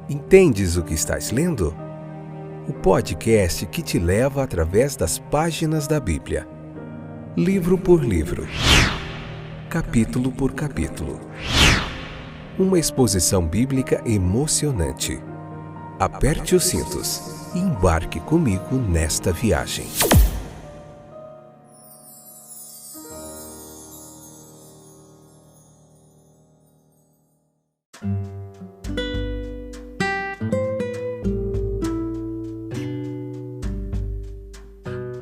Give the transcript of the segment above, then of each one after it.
Entendes o que estás lendo? O podcast que te leva através das páginas da Bíblia. Livro por livro. Capítulo por capítulo. Uma exposição bíblica emocionante. Aperte os cintos e embarque comigo nesta viagem.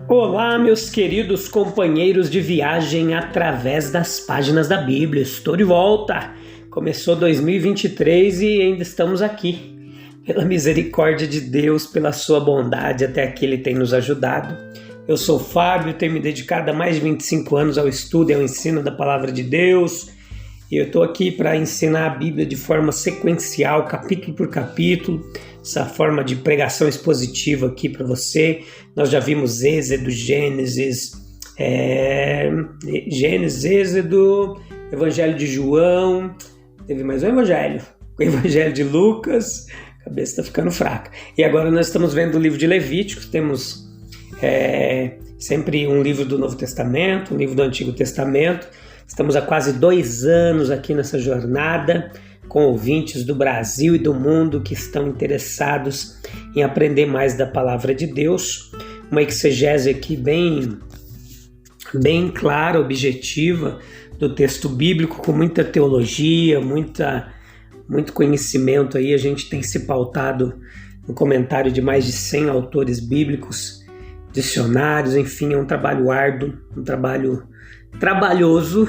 Olá, meus queridos companheiros de viagem através das páginas da Bíblia. Estou de volta. Começou 2023 e ainda estamos aqui. Pela misericórdia de Deus, pela sua bondade, até aqui Ele tem nos ajudado. Eu sou o Fábio, tenho me dedicado há mais de 25 anos ao estudo e ao ensino da Palavra de Deus. E eu estou aqui para ensinar a Bíblia de forma sequencial, capítulo por capítulo, essa forma de pregação expositiva aqui para você. Nós já vimos Êxodo, Gênesis, Êxodo, Evangelho de João, teve mais um Evangelho, o Evangelho de Lucas, a cabeça está ficando fraca. E agora nós estamos vendo o livro de Levíticos, temos sempre um livro do Novo Testamento, um livro do Antigo Testamento. Estamos há quase 2 anos aqui nessa jornada com ouvintes do Brasil e do mundo que estão interessados em aprender mais da Palavra de Deus. Uma exegese aqui bem clara, objetiva do texto bíblico, com muita teologia, muito conhecimento aí. A gente tem se pautado no comentário de mais de 100 autores bíblicos, dicionários, enfim, é um trabalho árduo, um trabalho trabalhoso,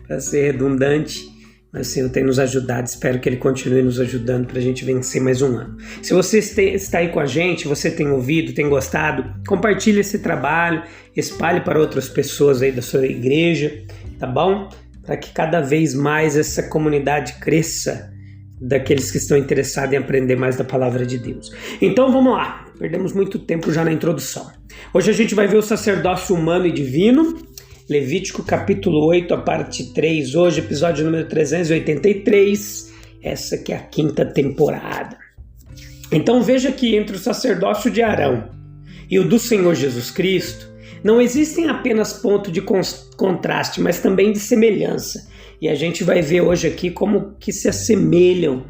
para ser redundante, mas o Senhor tem nos ajudado, espero que Ele continue nos ajudando para a gente vencer mais um ano. Se você está aí com a gente, você tem ouvido, tem gostado, compartilhe esse trabalho, espalhe para outras pessoas aí da sua igreja, tá bom? Para que cada vez mais essa comunidade cresça, daqueles que estão interessados em aprender mais da Palavra de Deus. Então vamos lá, perdemos muito tempo já na introdução. Hoje a gente vai ver o sacerdócio humano e divino, Levítico capítulo 8, a parte 3, hoje episódio número 383, essa que é a 5ª temporada. Então veja que entre o sacerdócio de Arão e o do Senhor Jesus Cristo, não existem apenas pontos de contraste, mas também de semelhança. E a gente vai ver hoje aqui como que se assemelham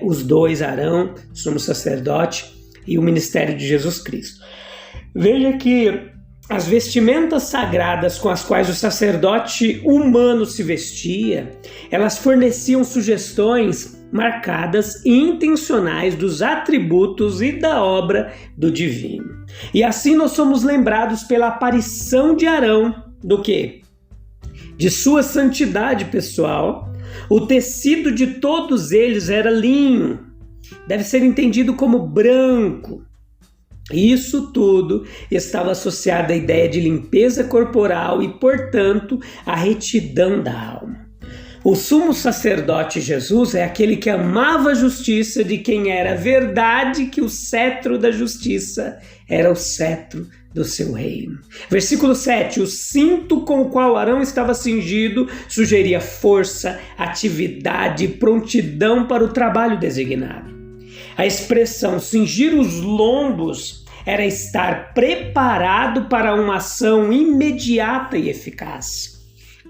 os dois, Arão, sumo sacerdote, e o ministério de Jesus Cristo. Veja que as vestimentas sagradas com as quais o sacerdote humano se vestia, elas forneciam sugestões marcadas e intencionais dos atributos e da obra do divino. E assim nós somos lembrados pela aparição de Arão, do quê? De sua santidade pessoal. O tecido de todos eles era linho, deve ser entendido como branco. Isso tudo estava associado à ideia de limpeza corporal e, portanto, à retidão da alma. O sumo sacerdote Jesus é aquele que amava a justiça, de quem era verdade que o cetro da justiça era o cetro do seu reino. Versículo 7. O cinto com o qual Arão estava cingido sugeria força, atividade e prontidão para o trabalho designado. A expressão cingir os lombos era estar preparado para uma ação imediata e eficaz.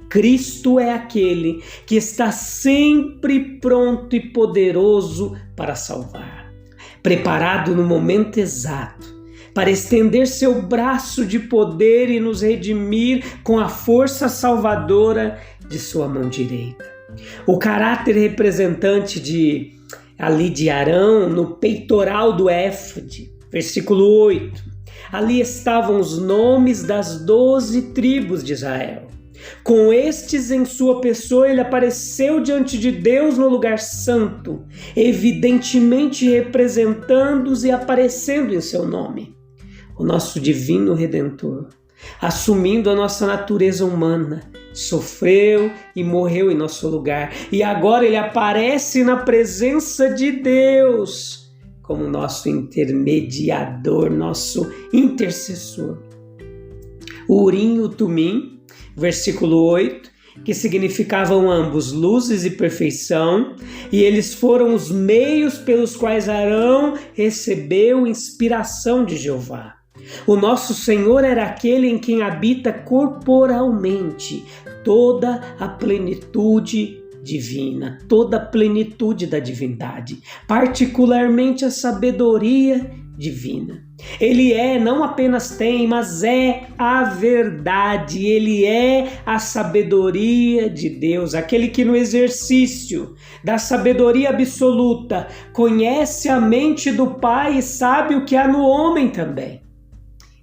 Cristo é aquele que está sempre pronto e poderoso para salvar, preparado no momento exato, para estender seu braço de poder e nos redimir com a força salvadora de sua mão direita. O caráter representante de Arão no peitoral do éfode, versículo 8. Ali estavam os nomes das 12 tribos de Israel. Com estes em sua pessoa, ele apareceu diante de Deus no lugar santo, evidentemente representando-os e aparecendo em seu nome. O nosso divino Redentor, assumindo a nossa natureza humana, sofreu e morreu em nosso lugar. E agora ele aparece na presença de Deus como nosso intermediador, nosso intercessor. O Urim e o Tumim, versículo 8, que significavam ambos luzes e perfeição, e eles foram os meios pelos quais Arão recebeu inspiração de Jeová. O nosso Senhor era aquele em quem habita corporalmente toda a plenitude divina, toda a plenitude da divindade, particularmente a sabedoria divina. Ele não apenas tem, mas é a verdade, ele é a sabedoria de Deus, aquele que no exercício da sabedoria absoluta conhece a mente do Pai e sabe o que há no homem também.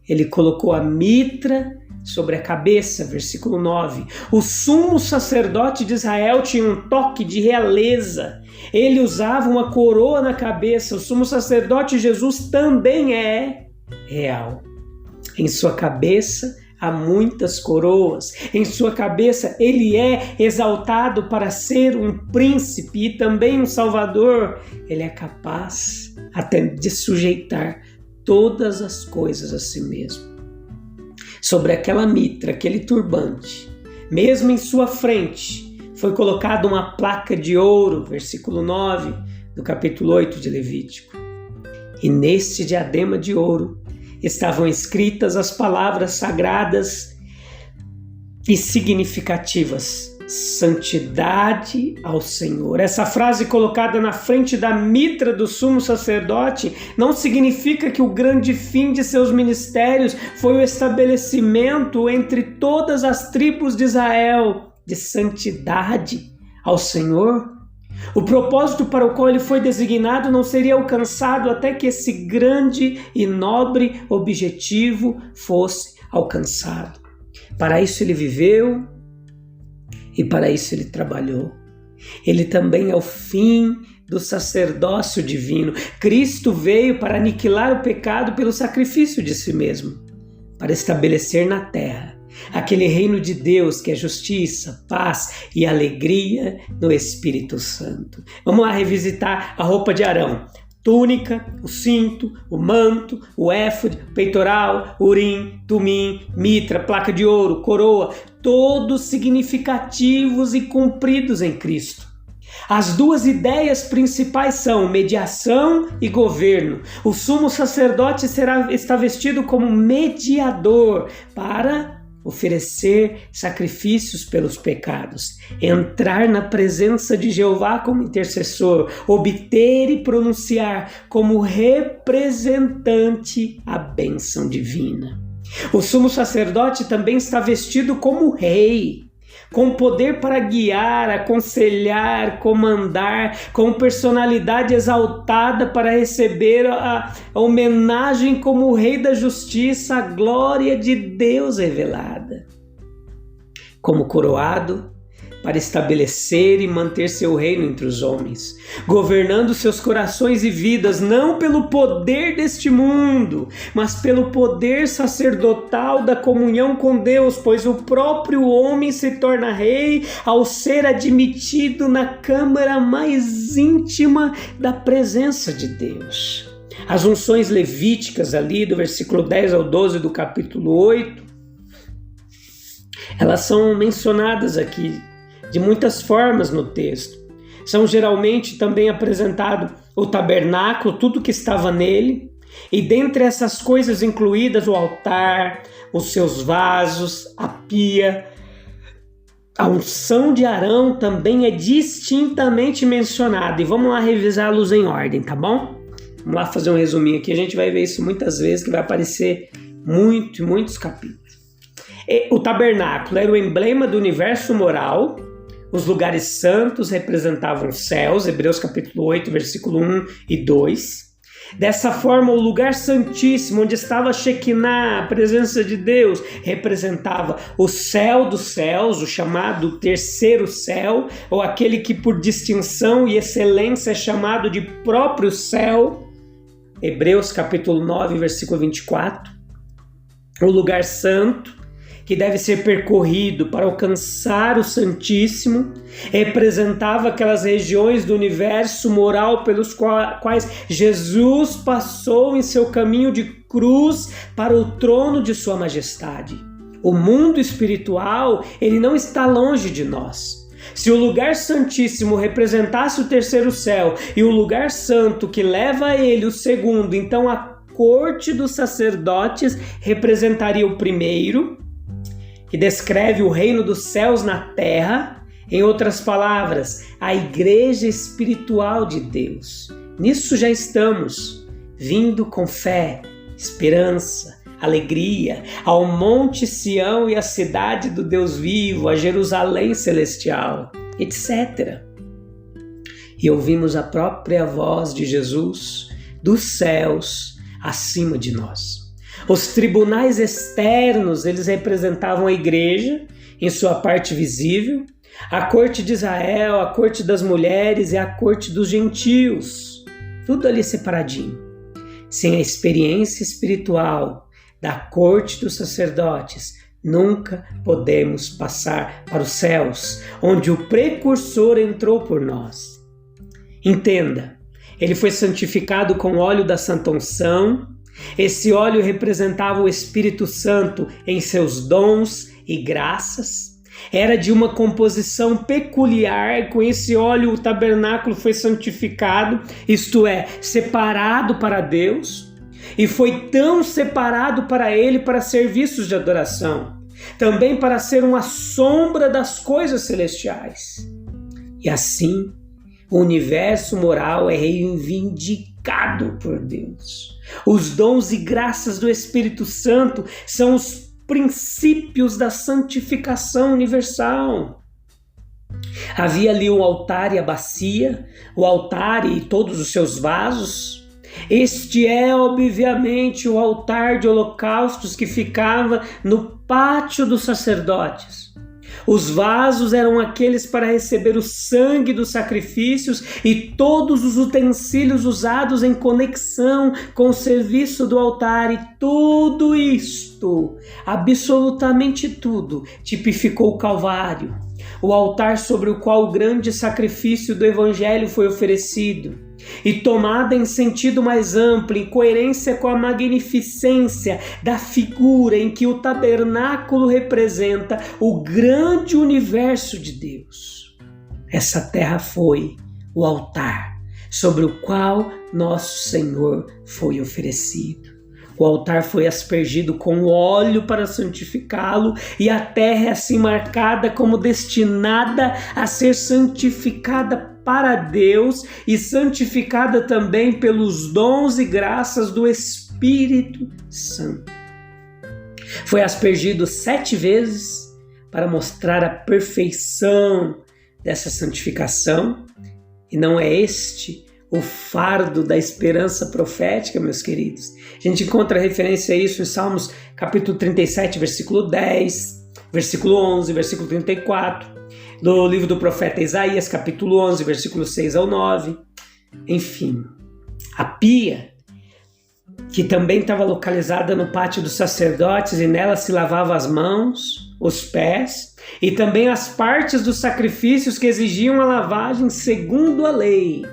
Ele colocou a mitra sobre a cabeça, versículo 9. O sumo sacerdote de Israel tinha um toque de realeza. Ele usava uma coroa na cabeça. O sumo sacerdote Jesus também é real. Em sua cabeça há muitas coroas. Em sua cabeça ele é exaltado para ser um príncipe e também um salvador. Ele é capaz até de sujeitar todas as coisas a si mesmo. Sobre aquela mitra, aquele turbante, mesmo em sua frente, foi colocada uma placa de ouro, versículo 9 do capítulo 8 de Levítico. E neste diadema de ouro estavam escritas as palavras sagradas e significativas: santidade ao Senhor. Essa frase colocada na frente da mitra do sumo sacerdote não significa que o grande fim de seus ministérios foi o estabelecimento entre todas as tribos de Israel de santidade ao Senhor. O propósito para o qual ele foi designado não seria alcançado até que esse grande e nobre objetivo fosse alcançado. Para isso ele viveu, e para isso ele trabalhou. Ele também é o fim do sacerdócio divino. Cristo veio para aniquilar o pecado pelo sacrifício de si mesmo, para estabelecer na terra aquele reino de Deus que é justiça, paz e alegria no Espírito Santo. Vamos lá revisitar a roupa de Arão. Túnica, o cinto, o manto, o éfode, peitoral, urim, tumim, mitra, placa de ouro, coroa, todos significativos e cumpridos em Cristo. As duas ideias principais são mediação e governo. O sumo sacerdote está vestido como mediador para oferecer sacrifícios pelos pecados, entrar na presença de Jeová como intercessor, obter e pronunciar como representante a bênção divina. O sumo sacerdote também está vestido como rei, com poder para guiar, aconselhar, comandar, com personalidade exaltada para receber a homenagem como o Rei da Justiça, a glória de Deus revelada. Como coroado, para estabelecer e manter seu reino entre os homens, governando seus corações e vidas, não pelo poder deste mundo, mas pelo poder sacerdotal da comunhão com Deus, pois o próprio homem se torna rei ao ser admitido na câmara mais íntima da presença de Deus. As unções levíticas ali do versículo 10 ao 12 do capítulo 8, elas são mencionadas aqui de muitas formas no texto. São geralmente também apresentado o tabernáculo, tudo que estava nele, e dentre essas coisas incluídas o altar, os seus vasos, a pia. A unção de Arão também é distintamente mencionada, e vamos lá revisá-los em ordem, tá bom? Vamos lá fazer um resuminho aqui, a gente vai ver isso muitas vezes, que vai aparecer muitos capítulos. O tabernáculo era o emblema do universo moral. Os lugares santos representavam os céus, Hebreus capítulo 8, versículo 1 e 2. Dessa forma, o lugar santíssimo, onde estava a Shekinah, a presença de Deus, representava o céu dos céus, o chamado terceiro céu, ou aquele que por distinção e excelência é chamado de próprio céu, Hebreus capítulo 9, versículo 24. O lugar santo, que deve ser percorrido para alcançar o Santíssimo, representava aquelas regiões do universo moral pelos quais Jesus passou em seu caminho de cruz para o trono de sua majestade. O mundo espiritual, ele não está longe de nós. Se o lugar santíssimo representasse o terceiro céu e o lugar santo que leva a ele o segundo, então a corte dos sacerdotes representaria o primeiro, que descreve o reino dos céus na terra. Em outras palavras, a igreja espiritual de Deus. Nisso já estamos, vindo com fé, esperança, alegria, ao Monte Sião e à cidade do Deus vivo, a Jerusalém celestial, etc. E ouvimos a própria voz de Jesus dos céus acima de nós. Os tribunais externos, eles representavam a igreja em sua parte visível, a corte de Israel, a corte das mulheres e a corte dos gentios, tudo ali separadinho. Sem a experiência espiritual da corte dos sacerdotes, nunca podemos passar para os céus, onde o precursor entrou por nós. Entenda, ele foi santificado com óleo da santa unção. Esse óleo representava o Espírito Santo em seus dons e graças. Era de uma composição peculiar. Com esse óleo o tabernáculo foi santificado, isto é, separado para Deus, e foi tão separado para ele para serviços de adoração, também para ser uma sombra das coisas celestiais. E assim, o universo moral é reivindicado por Deus. Os dons e graças do Espírito Santo são os princípios da santificação universal. Havia ali o altar e a bacia, o altar e todos os seus vasos. Este é, obviamente, o altar de holocaustos que ficava no pátio dos sacerdotes. Os vasos eram aqueles para receber o sangue dos sacrifícios e todos os utensílios usados em conexão com o serviço do altar. E tudo isto, absolutamente tudo, tipificou o Calvário, o altar sobre o qual o grande sacrifício do Evangelho foi oferecido. E tomada em sentido mais amplo, em coerência com a magnificência da figura em que o tabernáculo representa o grande universo de Deus. Essa terra foi o altar sobre o qual nosso Senhor foi oferecido. O altar foi aspergido com óleo para santificá-lo, e a terra é assim marcada como destinada a ser santificada para Deus e santificada também pelos dons e graças do Espírito Santo. Foi aspergido 7 vezes para mostrar a perfeição dessa santificação, e não é este o fardo da esperança profética, meus queridos? A gente encontra referência a isso em Salmos capítulo 37, versículo 10, versículo 11, versículo 34, do livro do profeta Isaías, capítulo 11, versículo 6 ao 9. Enfim, a pia, que também estava localizada no pátio dos sacerdotes, e nela se lavava as mãos, os pés, e também as partes dos sacrifícios que exigiam a lavagem segundo a lei.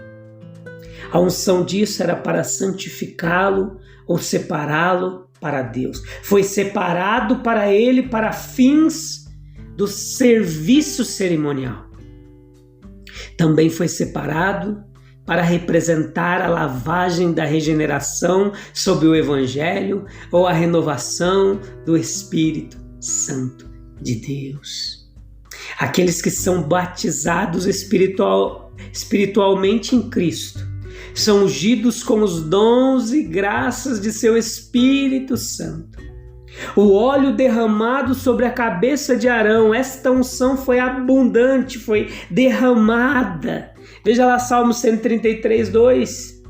A unção disso era para santificá-lo ou separá-lo para Deus. Foi separado para ele para fins do serviço cerimonial. Também foi separado para representar a lavagem da regeneração sob o Evangelho ou a renovação do Espírito Santo de Deus. Aqueles que são batizados espiritualmente em Cristo são ungidos com os dons e graças de seu Espírito Santo. O óleo derramado sobre a cabeça de Arão, esta unção foi abundante, foi derramada. Veja lá Salmo 133, 2.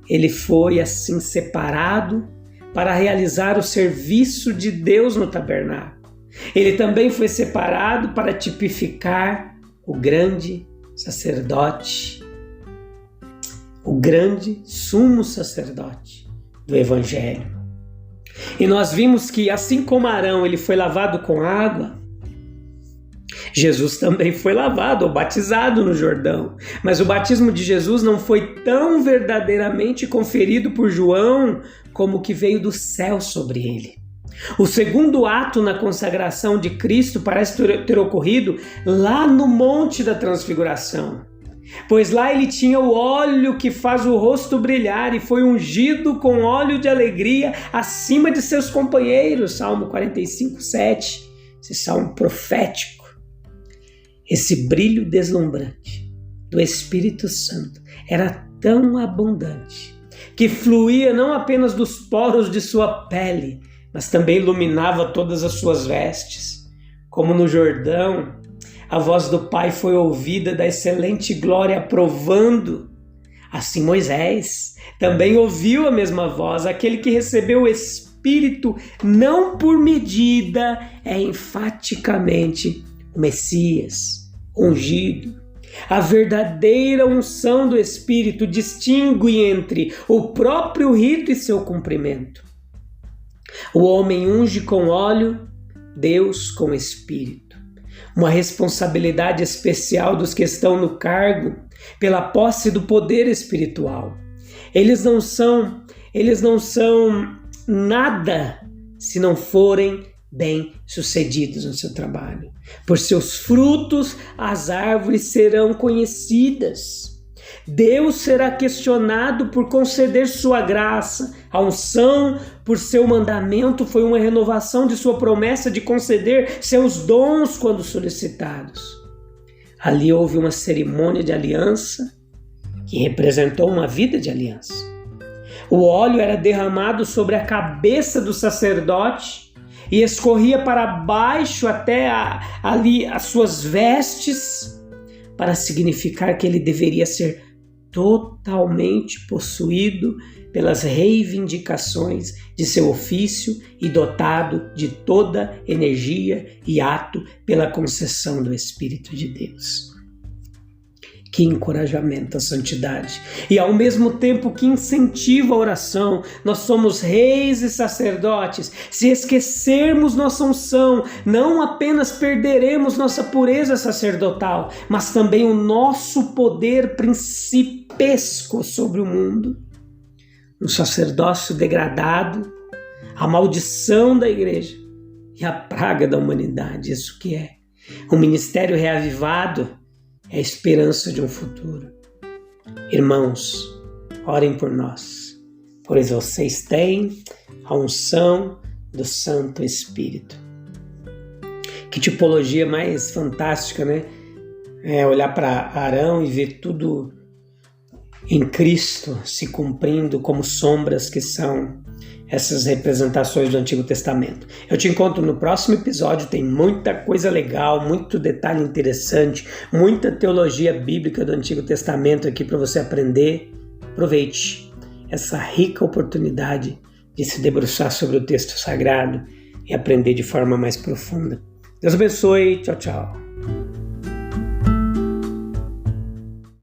Ele foi assim separado para realizar o serviço de Deus no tabernáculo. Ele também foi separado para tipificar o grande sacerdote, o grande sumo sacerdote do Evangelho. E nós vimos que, assim como Arão ele foi lavado com água, Jesus também foi lavado ou batizado no Jordão. Mas o batismo de Jesus não foi tão verdadeiramente conferido por João como o que veio do céu sobre ele. O segundo ato na consagração de Cristo parece ter ocorrido lá no Monte da Transfiguração, pois lá ele tinha o óleo que faz o rosto brilhar e foi ungido com óleo de alegria acima de seus companheiros, Salmo 45:7, esse salmo profético. Esse brilho deslumbrante do Espírito Santo era tão abundante que fluía não apenas dos poros de sua pele, mas também iluminava todas as suas vestes. Como no Jordão, a voz do Pai foi ouvida da excelente glória aprovando. Assim Moisés também ouviu a mesma voz. Aquele que recebeu o Espírito não por medida é enfaticamente o Messias, ungido. A verdadeira unção do Espírito distingue entre o próprio rito e seu cumprimento. O homem unge com óleo, Deus com Espírito. Uma responsabilidade especial dos que estão no cargo pela posse do poder espiritual. Eles não são nada se não forem bem-sucedidos no seu trabalho. Por seus frutos as árvores serão conhecidas. Deus será questionado por conceder sua graça. A unção por seu mandamento foi uma renovação de sua promessa de conceder seus dons quando solicitados. Ali houve uma cerimônia de aliança que representou uma vida de aliança. O óleo era derramado sobre a cabeça do sacerdote e escorria para baixo até ali as suas vestes, para significar que ele deveria ser totalmente possuído pelas reivindicações de seu ofício e dotado de toda energia e ato pela concessão do Espírito de Deus. Que encorajamento à santidade! E ao mesmo tempo que incentiva a oração, nós somos reis e sacerdotes. Se esquecermos nossa unção, não apenas perderemos nossa pureza sacerdotal, mas também o nosso poder principesco sobre o mundo. Um sacerdócio degradado, a maldição da igreja e a praga da humanidade. Isso que é. Um ministério reavivado é a esperança de um futuro. Irmãos, orem por nós, pois vocês têm a unção do Santo Espírito. Que tipologia mais fantástica, né? Olhar para Arão e ver tudo em Cristo se cumprindo como sombras que são essas representações do Antigo Testamento. Eu te encontro no próximo episódio, tem muita coisa legal, muito detalhe interessante, muita teologia bíblica do Antigo Testamento aqui para você aprender. Aproveite essa rica oportunidade de se debruçar sobre o texto sagrado e aprender de forma mais profunda. Deus abençoe, tchau, tchau.